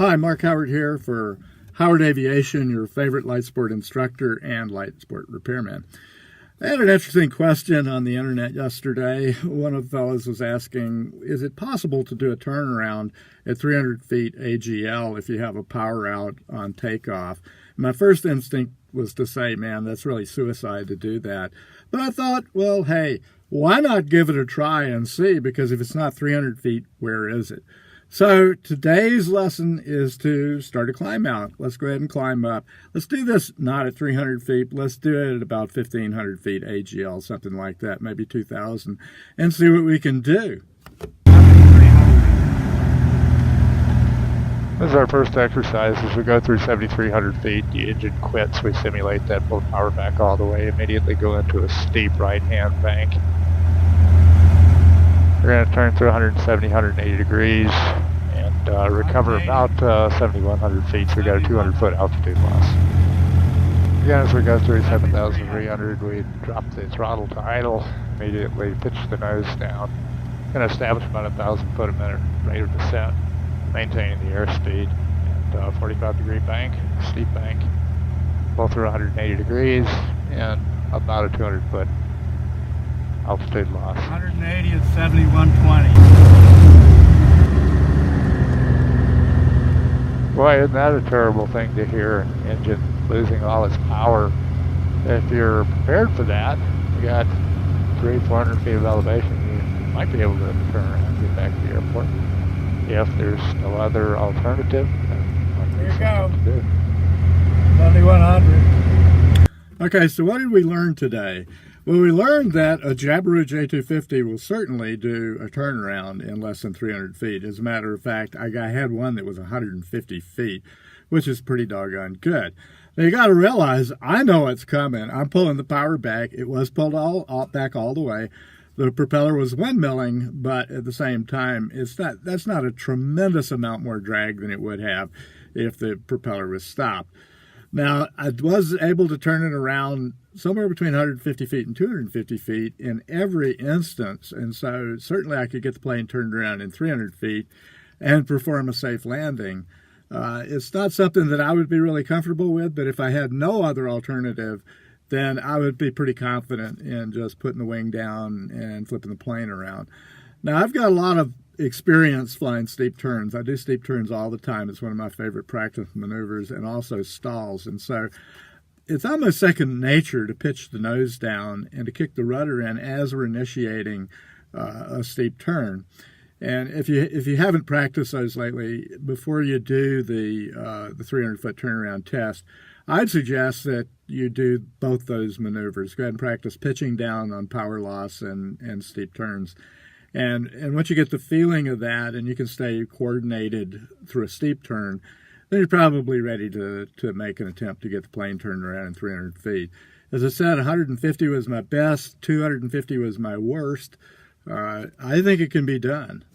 Hi, Mark Howard here for Howard Aviation, your favorite light sport instructor and light sport repairman. I had an interesting question on the internet yesterday. One of the fellows was asking, is it possible to do a turnaround at 300 feet AGL if you have a power out on takeoff? My first instinct was to say, man, that's really suicide to do that. But I thought, well, hey, why not give it a try and see? Because if it's not 300 feet, where is it? So today's lesson is to start a climb out. Let's go ahead and climb up. Let's do this not at 300 feet. Let's do it at about 1,500 feet AGL, something like that, maybe 2,000, and see what we can do. This is our first exercise. As we go through 7,300 feet, the engine quits. We simulate that, pull the power back all the way, immediately go into a steep right-hand bank. We're going to turn through 170, 180 degrees and recover about 7,100 feet, so we got a 200-foot altitude loss. Again, as we go through 7,300, we drop the throttle to idle, immediately pitch the nose down, and establish about 1,000 foot a minute rate of descent, maintaining the airspeed, and 45-degree bank, steep bank, pull through 180 degrees, and about a 200-foot altitude loss. 180 at 7120. Boy, isn't that a terrible thing to hear, an engine losing all its power. If you're prepared for that, you got 300-400 feet of elevation, you might be able to turn around and get back to the airport. If there's no other alternative, then here you go. 7,100. Okay, so what did we learn today? Well, we learned that a Jabiru J250 will certainly do a turnaround in less than 300 feet. As a matter of fact, I had one that was 150 feet, which is pretty doggone good. Now, you got to realize, I know it's coming. I'm pulling the power back. It was pulled back all the way. The propeller was windmilling, but at the same time, that's not a tremendous amount more drag than it would have if the propeller was stopped. Now, I was able to turn it around somewhere between 150 feet and 250 feet in every instance, and so certainly I could get the plane turned around in 300 feet and perform a safe landing. It's not something that I would be really comfortable with, but if I had no other alternative, then I would be pretty confident in just putting the wing down and flipping the plane around. Now, I've got a lot of experience flying steep turns. I do steep turns all the time. It's one of my favorite practice maneuvers, and also stalls. And so it's almost second nature to pitch the nose down and to kick the rudder in as we're initiating a steep turn. And if you haven't practiced those lately, before you do the 300-foot turnaround test, I'd suggest that you do both those maneuvers. Go ahead and practice pitching down on power loss and steep turns. And once you get the feeling of that and you can stay coordinated through a steep turn, then you're probably ready to make an attempt to get the plane turned around in 300 feet. As I said, 150 was my best, 250 was my worst. I think it can be done.